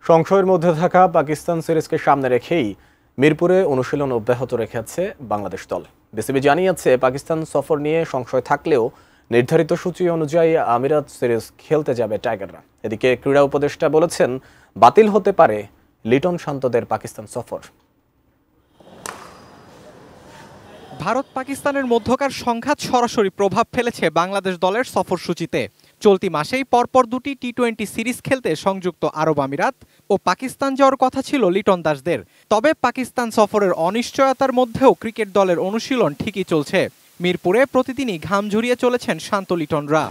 সংশয়ের মধ্যে থাকা পাকিস্তান সিরিজকে সামনে রেখেই মিরপুরে অনুশীলন অব্যাহত রেখেছে বাংলাদেশ দল। বিসিবি জানিয়েছে, পাকিস্তান সফর নিয়ে সংশয় থাকলেও নির্ধারিত সূচি অনুযায়ী আমিরাত সিরিজ খেলতে যাবে টাইগাররা। এদিকে ক্রীড়া উপদেষ্টা বলেছেন, বাতিল হতে পারে লিটন শান্তদের পাকিস্তান সফর। ভারত পাকিস্তানের মধ্যকার সংঘাত সরাসরি প্রভাব ফেলেছে বাংলাদেশ দলের সফরসূচিতে। চলতি মাসেই পরপর দুটি টি-20 সিরিজ খেলতে সংযুক্ত আরব আমিরাত ও পাকিস্তান যাওয়ার কথা ছিল লিটন দাসদের। তবে পাকিস্তান সফরের অনিশ্চয়তার মধ্যেও ক্রিকেট দলের অনুশীলন ঠিকই চলছে। মিরপুরে প্রতিদিনই ঘাম ঝরিয়ে চলেছেন শান্ত লিটনরা।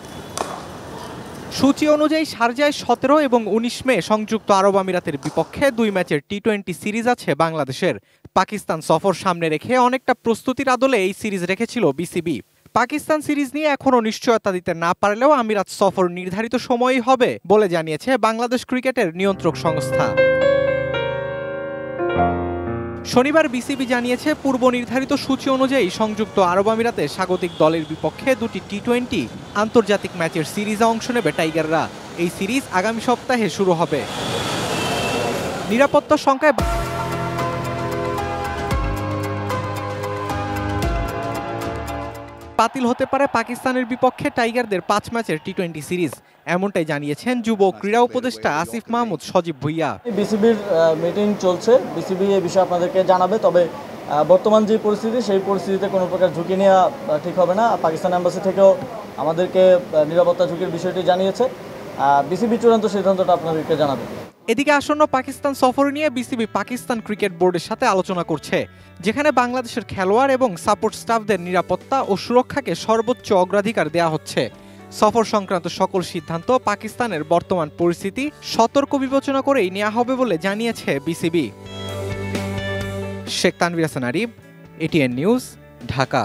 সূচি অনুযায়ী শারজায় 17 এবং 19 মে সংযুক্ত আরব আমিরাতের বিপক্ষে 2 ম্যাচের টি-20 সিরিজ আছে বাংলাদেশের। পাকিস্তান সফর সামনে রেখে অনেকটা প্রস্তুতির আদলে এই সিরিজ রেখেছিল বিসিবি। পাকিস্তান সিরিজ নিয়ে এখনও নিশ্চয়তা দিতে না পারলেও আমিরাত সফর নির্ধারিত সময়ই হবে বলে জানিয়েছে বাংলাদেশ ক্রিকেটের নিয়ন্ত্রক সংস্থা। শনিবার বিসিবি জানিয়েছে, পূর্ব নির্ধারিত সূচি অনুযায়ী সংযুক্ত আরব আমিরাতে স্বাগতিক দলের বিপক্ষে দুটি টি-20 আন্তর্জাতিক ম্যাচের সিরিজে অংশ নেবে টাইগাররা। এই সিরিজ আগামী সপ্তাহে শুরু হবে। নিরাপত্তা সংখ্যায় বাতিল হতে পারে পাকিস্তানের বিপক্ষে টাইগারদের 5 ম্যাচের টি-20 সিরিজ, এমনটাই জানিয়েছেন যুব ক্রীড়া উপদেষ্টা আসিফ মাহমুদ সজীব ভুইয়া। বিসিবির মিটিং চলছে, বিসিবি এই বিষয়ে আপনাদেরকে জানাবে। তবে বর্তমান যে পরিস্থিতি, সেই পরিস্থিতিতে কোনো প্রকার ঝুঁকি নেওয়া ঠিক হবে না। পাকিস্তান এম্বাসি থেকেও আমাদেরকে নিরাপত্তা ঝুঁকির বিষয়টি জানিয়েছে। বিসিবি চূড়ান্ত সিদ্ধান্তটা আপনাদেরকে জানাবে। এদিকে আসন্ন পাকিস্তান সফর নিয়ে বিসিবি পাকিস্তান ক্রিকেট বোর্ডের সাথে আলোচনা করছে, যেখানে বাংলাদেশের খেলোয়াড় এবং সাপোর্ট স্টাফদের নিরাপত্তা ও সুরক্ষাকে সর্বোচ্চ অগ্রাধিকার দেওয়া হচ্ছে। সফর সংক্রান্ত সকল সিদ্ধান্ত পাকিস্তানের বর্তমান পরিস্থিতি সতর্ক বিবেচনা করেই নেওয়া হবে বলে জানিয়েছে BCB. Sheikh Tanvir Hasan আরিব, ATN news, Dhaka.